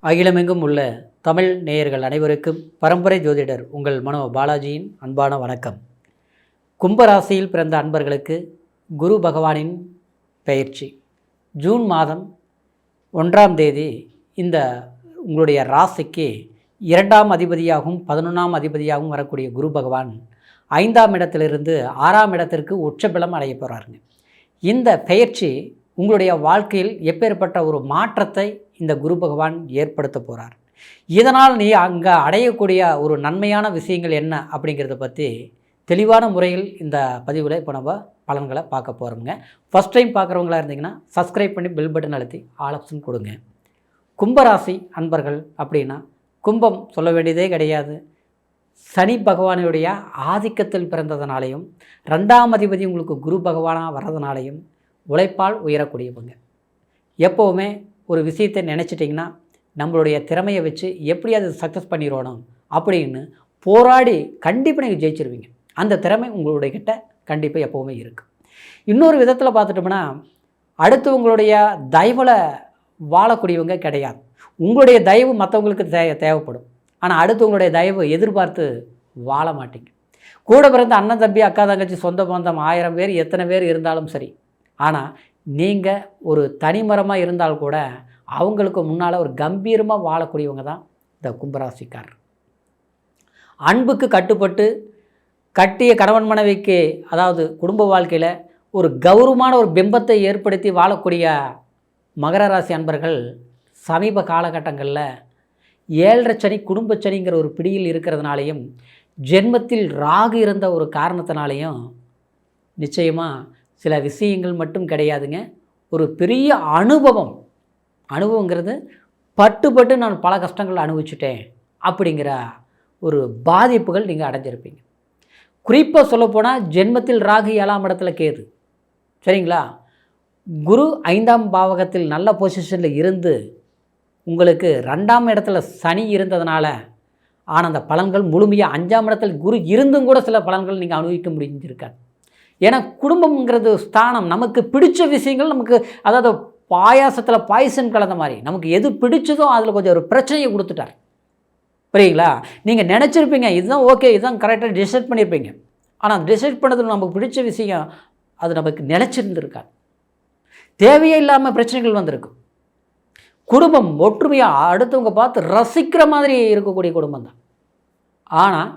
அகிலமெங்கும் உள்ள தமிழ் நேயர்கள் அனைவருக்கும் பரம்பரை ஜோதிடர் உங்கள் மனோ பாலாஜியின் அன்பான வணக்கம். கும்பராசியில் பிறந்த அன்பர்களுக்கு குரு பகவானின் பெயர்ச்சி ஜூன் மாதம் 1ஆம் தேதி இந்த உங்களுடைய ராசிக்கு 2ஆம் அதிபதியாகவும் 11ஆம் அதிபதியாகவும் வரக்கூடிய குரு பகவான் 5ஆம் இடத்திலிருந்து 6ஆம் இடத்திற்கு உச்சபலம் அடைய போகிறாருங்க. இந்த பெயர்ச்சி உங்களுடைய வாழ்க்கையில் எப்பேற்பட்ட ஒரு மாற்றத்தை இந்த குரு பகவான் ஏற்படுத்த போகிறார். இதனால் நீ அங்கே அடையக்கூடிய ஒரு நன்மையான விஷயங்கள் என்ன அப்படிங்கிறத பற்றி தெளிவான முறையில் இந்த பதிவில் இப்போ நம்ம பலன்களை பார்க்க போகிறோம்ங்க. ஃபஸ்ட் டைம் பார்க்குறவங்களா இருந்தீங்கன்னா சப்ஸ்கிரைப் பண்ணி பெல் பட்டன் அழுத்தி ஆல் ஆப்ஷன் கொடுங்க. கும்பராசி அன்பர்கள் அப்படின்னா கும்பம் சொல்ல வேண்டியதே கிடையாது. சனி பகவானுடைய ஆதிக்கத்தில் பிறந்ததுனாலையும் 2ஆம் அதிபதி உங்களுக்கு குரு பகவானாக வர்றதுனாலையும் உழைப்பால் உயரக்கூடியவங்க. எப்போவுமே ஒரு விஷயத்தை நினச்சிட்டிங்கன்னா நம்மளுடைய திறமையை வச்சு எப்படி அது சக்ஸஸ் பண்ணிடணும் அப்படின்னு போராடி கண்டிப்பாக நீங்கள் ஜெயிச்சிருவீங்க. அந்த திறமை உங்களுடைய கிட்ட கண்டிப்பாக எப்போவுமே இருக்குது. இன்னொரு விதத்தில் பார்த்துட்டோம்னா அடுத்தவங்களுடைய தயவில் வாழக்கூடியவங்க கிடையாது. உங்களுடைய தயவு மற்றவங்களுக்கு தேவைப்படும். ஆனால் அடுத்தவங்களுடைய தயவு எதிர்பார்த்து வாழ மாட்டீங்க. கூட பிறந்த அண்ணன் தம்பி அக்கா தங்கச்சி சொந்த பந்தம் 1000 பேர் எத்தனை பேர் இருந்தாலும் சரி, ஆனால் நீங்கள் ஒரு தனிமரமாக இருந்தால் கூட அவங்களுக்கு முன்னால் ஒரு கம்பீரமாக வாழக்கூடியவங்க தான் இந்த கும்பராசிக்காரர். அன்புக்கு கட்டுப்பட்டு கட்டிய கணவன் மனைவிக்கு, அதாவது குடும்ப வாழ்க்கையில் ஒரு கௌரவமான ஒரு பிம்பத்தை ஏற்படுத்தி வாழக்கூடிய மகர ராசி அன்பர்கள் சமீப காலகட்டங்களில் 7.5 சனி குடும்ப சனிங்கிற ஒரு பிடியில் இருக்கிறதுனாலையும் ஜென்மத்தில் ராகு இருந்த ஒரு காரணத்தினாலையும் நிச்சயமாக சில விஷயங்கள் மட்டும் கிடையாதுங்க, ஒரு பெரிய அனுபவங்கிறது பட்டு நான் பல கஷ்டங்கள் அனுபவிச்சுட்டேன் அப்படிங்கிற ஒரு பாதிப்புகள் நீங்கள் அடைஞ்சிருப்பீங்க. குறிப்பாக சொல்லப்போனால் ஜென்மத்தில் ராகு 7ஆம் இடத்துல கேது, சரிங்களா? குரு 5ஆம் பாவகத்தில் நல்ல பொசிஷனில் இருந்து உங்களுக்கு 2ஆம் இடத்துல சனி இருந்ததுனால ஆனால் அந்த பலன்கள் முழுமையாக 5ஆம் இடத்துல குரு இருந்தும் கூட சில பலன்கள் நீங்கள் அனுபவிக்க முடிஞ்சிருக்காது. ஏன்னா குடும்பம்ங்கிறது ஸ்தானம். நமக்கு பிடிச்ச விஷயங்கள் நமக்கு, அதாவது பாயாசத்தில் பாய்சன் கலந்த மாதிரி நமக்கு எது பிடிச்சதோ அதில் கொஞ்சம் ஒரு பிரச்சனையை கொடுத்துட்டார். புரியுங்களா? நீங்கள் நினச்சிருப்பீங்க இதுதான் ஓகே, இதுதான் கரெக்டாக டிசைட் பண்ணியிருப்பீங்க. ஆனால் டிசைட் பண்ணது நமக்கு பிடிச்ச விஷயம் அது நமக்கு நினச்சிருந்துருக்காது. தேவையே இல்லாமல் பிரச்சனைகள் வந்திருக்கும். குடும்பம் ஒற்றுமையாக அடுத்தவங்க பார்த்து ரசிக்கிற மாதிரி இருக்கக்கூடிய குடும்பம் தான். ஆனால்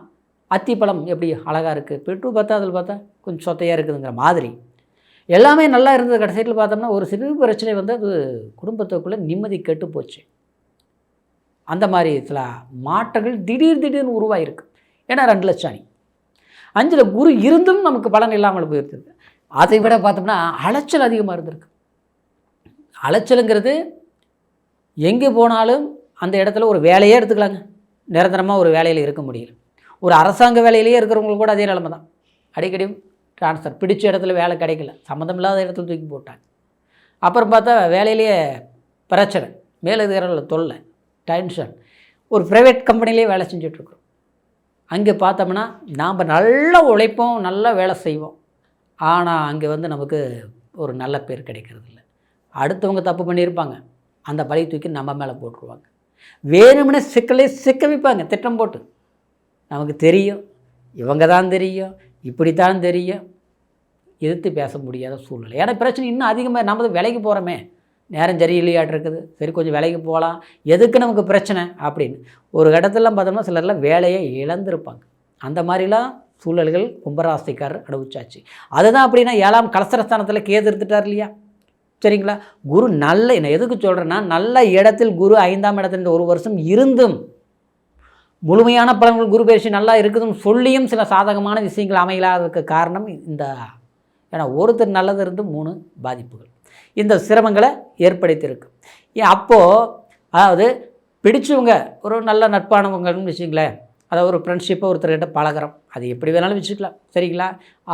அத்திப்பழம் எப்படி அழகாக இருக்குது, பெட்ரு பார்த்தா அதில் பார்த்தா கொஞ்சம் சொத்தையாக இருக்குதுங்கிற மாதிரி எல்லாமே நல்லா இருந்தது. கடைசியில் பார்த்தோம்னா ஒரு சிறு பிரச்சனை வந்து அது குடும்பத்துக்குள்ளே நிம்மதி கெட்டு போச்சு. அந்த மாதிரி சில மாற்றங்கள் திடீர்னு உருவாயிருக்கு. ஏன்னா 2 லட்சம் சனி 5ல் குரு இருந்தும் நமக்கு பலன் இல்லாமல் போயிருந்தது. அதை விட பார்த்தோம்னா அலைச்சல் அதிகமாக இருந்திருக்கு. அலைச்சலுங்கிறது எங்கே போனாலும் அந்த இடத்துல ஒரு வேலையே எடுத்துக்கலாங்க, நிரந்தரமாக ஒரு வேலையில் இருக்க முடியல. ஒரு அரசாங்க வேலையிலேயே இருக்கிறவங்களுக்கு கூட அதே நிலைமை தான். அடிக்கடி ட்ரான்ஸ்ஃபர், பிடிச்ச இடத்துல வேலை கிடைக்கல, சம்மந்தம் இல்லாத இடத்துல தூக்கி போட்டாங்க. அப்புறம் பார்த்தா வேலையிலேயே பிரச்சனை, மேலதிகாரிகள தொல்லை, டென்ஷன். ஒரு ப்ரைவேட் கம்பெனிலேயே வேலை செஞ்சிட்ருக்குறோம். அங்கே பார்த்தோம்னா நாம் நல்லா உழைப்போம், நல்லா வேலை செய்வோம். ஆனால் அங்கே வந்து நமக்கு ஒரு நல்ல பேர் கிடைக்கிறது இல்லை. அடுத்தவங்க தப்பு பண்ணியிருப்பாங்க, அந்த பழி தூக்கி நம்ம மேலே போட்டுருவாங்க. வேணும்னே சிக்க வைப்பாங்க திட்டம் போட்டு. நமக்கு தெரியும், இவங்க தான் தெரியும், இப்படித்தான் தெரியும், எதிர்த்து பேச முடியாத சூழ்நிலை. ஏன்னா பிரச்சனை இன்னும் அதிகமாக. நம்ம விலைக்கு போகிறோமே, நேரம் சரியில்லையாட்டு இருக்குது, சரி கொஞ்சம் விலைக்கு போகலாம், எதுக்கு நமக்கு பிரச்சனை அப்படின்னு ஒரு இடத்துலலாம் பார்த்தோம்னா சிலர்லாம் வேலையை இழந்திருப்பாங்க. அந்த மாதிரிலாம் சூழல்கள் கும்பராசிக்காரர் அனுபவிச்சாச்சு. அதுதான் அப்படின்னா 7ஆம் கலசரஸ்தானத்தில் கேது இருந்துட்டார் இல்லையா, சரிங்களா? குரு நல்ல, என்ன எதுக்கு சொல்கிறேன்னா, நல்ல இடத்தில் குரு 5ஆம் இடத்துல இந்த 1 வருஷம் இருந்தும் முழுமையான பலன்கள் குரு பயிற்சி நல்லா இருக்குதுன்னு சொல்லியும் சில சாதகமான விஷயங்கள் அமையலாததுக்கு காரணம் இந்த. ஏன்னா ஒருத்தர் நல்லது இருந்து 3 பாதிப்புகள் இந்த சிரமங்களை ஏற்படுத்தியிருக்கு. அப்போது அதாவது பிடிச்சவங்க ஒரு நல்ல நட்பானவங்கன்னு வச்சுங்களேன், அதாவது ஒரு ஃப்ரெண்ட்ஷிப்பை ஒருத்தர்கிட்ட பழகிறோம், அது எப்படி வேணாலும் வச்சுக்கலாம், சரிங்களா?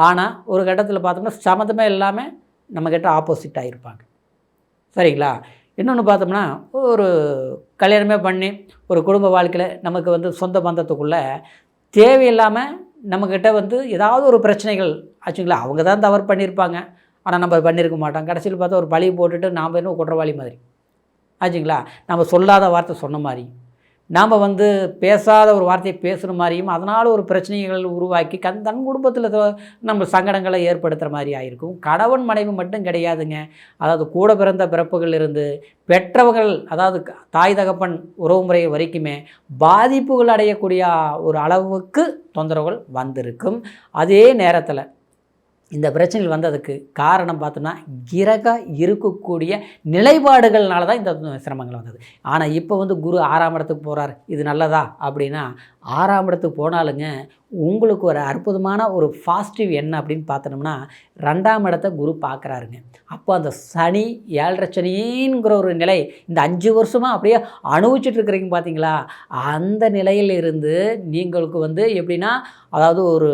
ஆனால் ஒரு கட்டத்தில் பார்த்தோம்னா சம்மந்தமே இல்லாமல் நம்மக்கிட்ட ஆப்போசிட்டாக இருப்பாங்க, சரிங்களா? இன்னொன்று பார்த்தோம்னா ஒரு கல்யாணமே பண்ணி ஒரு குடும்ப வாழ்க்கையில் நமக்கு வந்து சொந்த பந்தத்துக்குள்ளே தேவையில்லாமல் நம்மக்கிட்ட வந்து ஏதாவது ஒரு பிரச்சனைகள் ஆச்சுங்களா, அவங்க தான் தவறு பண்ணியிருப்பாங்க, ஆனால் நம்ம பண்ணியிருக்க மாட்டோம். கடைசியில் பார்த்தா ஒரு பழி போட்டுட்டு நாம் இன்னும் குற்றவாளி மாதிரி ஆச்சுங்களா? நம்ம சொல்லாத வார்த்தை சொன்ன மாதிரி, நாம் வந்து பேசாத ஒரு வார்த்தையை பேசுகிற மாதிரியும், அதனால் ஒரு பிரச்சனைகள் உருவாக்கி தன் குடும்பத்தில் நம்ம சங்கடங்களை ஏற்படுத்துகிற மாதிரி ஆகிருக்கும். கணவன் மனைவி மட்டும் கிடையாதுங்க. அதாவது கூட பிறந்த பிறப்புகள் இருந்து பெற்றவர்கள், அதாவது தாய் தகப்பன் உறவுமுறை வரைக்குமே பாதிப்புகள் அடையக்கூடிய ஒரு அளவுக்கு தொந்தரவுகள் வந்திருக்கும். அதே நேரத்தில் இந்த பிரச்சனைகள் வந்ததுக்கு காரணம் பார்த்தோம்னா கிரக இருக்கக்கூடிய நிலைப்பாடுகள்னால தான் இந்த சிரமங்கள் வந்தது. ஆனால் இப்போ வந்து குரு 6ஆம் இடத்துக்கு போகிறார், இது நல்லதா அப்படின்னா 6ஆம் இடத்துக்கு போனாலுங்க உங்களுக்கு ஒரு அற்புதமான ஒரு பாசிட்டிவ் என்ன அப்படின்னு பார்த்தோம்னா 2ஆம் இடத்தை குரு பார்க்குறாருங்க. அப்போ அந்த சனி 7.5 சனிங்கிற ஒரு நிலை இந்த 5 வருஷமாக அப்படியே அனுபவிச்சுட்டு இருக்கிறீங்க பார்த்தீங்களா, அந்த நிலையில் இருந்து நீங்களுக்கு வந்து எப்படின்னா அதாவது ஒரு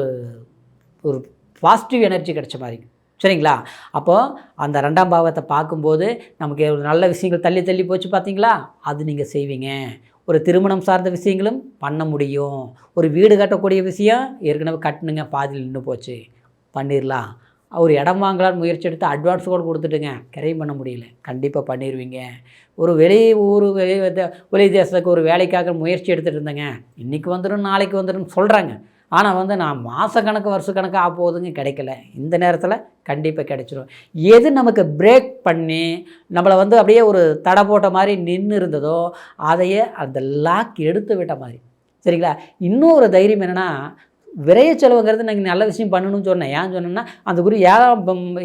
ஒரு பாசிட்டிவ் எனர்ஜி கிடைச்ச மாதிரி, சரிங்களா? அப்போது அந்த 2ஆம் பாவத்தை பார்க்கும்போது நமக்கு ஒரு நல்ல விஷயங்கள் தள்ளி தள்ளி போச்சு பார்த்தீங்களா, அது நீங்கள் செய்வீங்க. ஒரு திருமணம் சார்ந்த விஷயங்களும் பண்ண முடியும். ஒரு வீடு கட்டக்கூடிய விஷயம் ஏற்கனவே கட்டணுங்க, பாதியில் நின்று போச்சு, பண்ணிடலாம். ஒரு இடம் வாங்கலான்னு முயற்சி எடுத்து அட்வான்ஸ் கூட கொடுத்துட்டுங்க, கிரைம் பண்ண முடியல, கண்டிப்பாக பண்ணிடுவீங்க. ஒரு வெளி தேசத்துக்கு ஒரு வேலைக்காக முயற்சி எடுத்துகிட்டு இருந்தேங்க, இன்றைக்கி வந்துடும் நாளைக்கு வந்துடும் சொல்கிறாங்க. ஆனால் வந்து நான் மாதக்கணக்கு வருஷக்கணக்கு போகுதுங்க, கிடைக்கல. இந்த நேரத்தில் கண்டிப்பாக கிடைச்சிரும். எது நமக்கு பிரேக் பண்ணி நம்மளை வந்து அப்படியே ஒரு தடை போட்ட மாதிரி நின்று இருந்ததோ அதையே அந்த லாக் எடுத்து விட்ட மாதிரி, சரிங்களா? இன்னொரு தைரியம் என்னென்னா, விரைய செலவுங்கிறது நீங்கள் நல்ல விஷயம் பண்ணணும்னு சொன்னேன். ஏன் சொன்னேன்னா அந்த குரு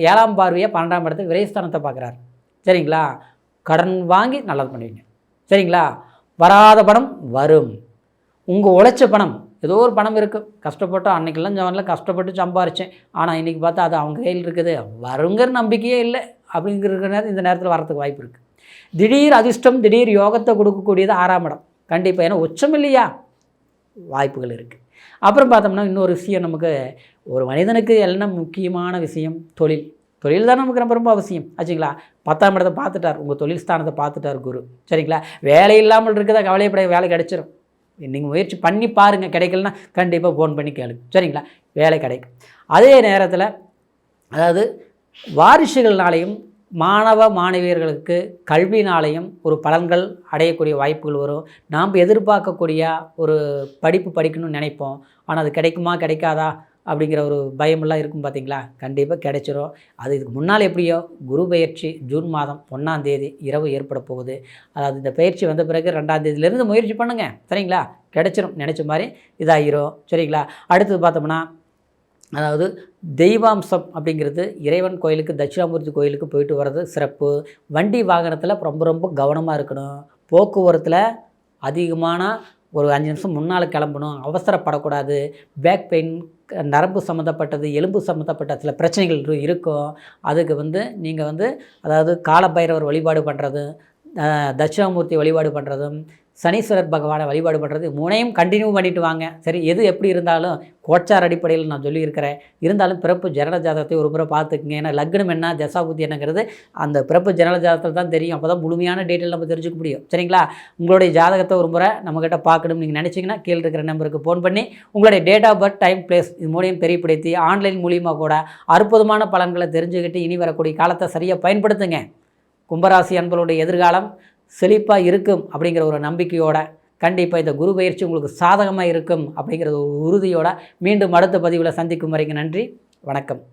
7ஆம் பார்வையாக 12ஆம் இடத்தை விரயஸ்தானத்தை பார்க்குறாரு, சரிங்களா? கடன் வாங்கி நல்லது பண்ணுவீங்க, சரிங்களா? வராத பணம் வரும். உங்கள் உழைச்ச பணம், ஏதோ ஒரு பணம் இருக்குது, கஷ்டப்பட்டோம் அன்றைக்கெல்லாம் ஜவனில் கஷ்டப்பட்டு சம்பாரித்தேன், ஆனால் இன்றைக்கி பார்த்தா அது அவங்க கையில் இருக்குது, வருங்கிற நம்பிக்கையே இல்லை அப்படிங்கிற நேரம் இந்த நேரத்தில் வரத்துக்கு வாய்ப்பு இருக்குது. திடீர் அதிர்ஷ்டம், திடீர் யோகத்தை கொடுக்கக்கூடியது 6ஆம் இடம் கண்டிப்பாக. ஏன்னா உச்சம் இல்லையா, வாய்ப்புகள் இருக்குது. அப்புறம் பார்த்தோம்னா இன்னொரு விஷயம், நமக்கு ஒரு மனிதனுக்கு எல்லாம் முக்கியமான விஷயம் தொழில். தொழில் தான் நமக்கு ரொம்ப ரொம்ப அவசியம், ஆச்சுங்களா? 10ஆம் இடத்தை பார்த்துட்டார், உங்கள் தொழில் ஸ்தானத்தை பார்த்துட்டார் குரு, சரிங்களா? வேலை இல்லாமல் இருக்குதா, கவலைப்பட, வேலை கிடைச்சிடும். நீங்கள் முயற்சி பண்ணி பாருங்கள், கிடைக்கலன்னா கண்டிப்பாக ஃபோன் பண்ணி கேளுங்க, சரிங்களா? வேலை கிடைக்கும். அதே நேரத்தில் அதாவது வாரிசுகள்னாலையும் மாணவ மாணவியர்களுக்கு கல்வினாலையும் ஒரு பலன்கள் அடையக்கூடிய வாய்ப்புகள் வரும். நாம் எதிர்பார்க்கக்கூடிய ஒரு படிப்பு படிக்கணும்னு நினைப்போம், ஆனால் அது கிடைக்குமா கிடைக்காதா அப்படிங்கிற ஒரு பயமெல்லாம் இருக்கும் பார்த்தீங்களா, கண்டிப்பாக கிடைச்சிரும். அது இதுக்கு முன்னால் எப்படியோ குரு பயிற்சி ஜூன் மாதம் 1ஆம் தேதி இரவு ஏற்பட போகுது. அதாவது இந்த பயிற்சி வந்த பிறகு 2ஆம் தேதியிலேருந்து முயற்சி பண்ணுங்கள், சரிங்களா? கிடைச்சிரும், நினச்ச மாதிரி இதாகிரும், சரிங்களா? அடுத்தது பார்த்தோம்னா அதாவது தெய்வாம்சம் அப்படிங்கிறது இறைவன் கோயிலுக்கு, தட்சிணாமூர்த்தி கோயிலுக்கு போயிட்டு வர்றது சிறப்பு. வண்டி வாகனத்தில் ரொம்ப ரொம்ப கவனமாக இருக்கணும். போக்குவரத்தில் அதிகமான ஒரு 5 நிமிஷம் முன்னால் கிளம்பணும், அவசரப்படக்கூடாது. பேக் பெயின், நரம்பு சம்மந்தப்பட்டது, எலும்பு சம்மந்தப்பட்ட சில பிரச்சனைகள் இருக்கும். அதுக்கு வந்து நீங்கள் வந்து அதாவது காலபைரவர் வழிபாடு பண்ணுறது, தட்சிணாமூர்த்தி வழிபாடு பண்ணுறதும், சனீஸ்வரர் பகவானை வழிபாடு பண்ணுறது, 3ஐயும் கண்டினியூ பண்ணிட்டு வாங்க. சரி, எது எப்படி இருந்தாலும் கோச்சார் அடிப்படையில் நான் சொல்லியிருக்கிறேன். இருந்தாலும் பிறப்பு ஜனன ஜாதகத்தை ஒரு முறை பார்த்துக்குங்க. ஏன்னா லக்னம் என்ன, தசாபுத்தி என்னங்கிறது அந்த பிறப்பு ஜனன ஜாதகத்தில் தான் தெரியும். அப்போ தான் முழுமையான டீட்டெயில் நம்ம தெரிஞ்சுக்க முடியும், சரிங்களா? உங்களுடைய ஜாதகத்தை ஒரு முறை நம்மக்கிட்ட பார்க்கணும்னு நீங்கள் நினச்சிங்கன்னா கீழே இருக்கிற நம்பருக்கு ஃபோன் பண்ணி உங்களுடைய date of birth, time, place இது மூணையும் தெரியப்படுத்தி ஆன்லைன் மூலியமாக கூட அற்புதமான பலன்களை தெரிஞ்சுக்கிட்டு இனி வரக்கூடிய காலத்தை சரியாக பயன்படுத்துங்க. கும்பராசி அன்பர்களுடைய எதிர்காலம் செழிப்பாக இருக்கும் அப்படிங்கிற ஒரு நம்பிக்கையோட, கண்டிப்பாக இந்த குரு பயிற்சி உங்களுக்கு சாதகமாக இருக்கும் அப்படிங்கிற ஒரு உறுதியோட மீண்டும் அடுத்த பதிவில் சந்திக்கும் வரைக்கும் நன்றி, வணக்கம்.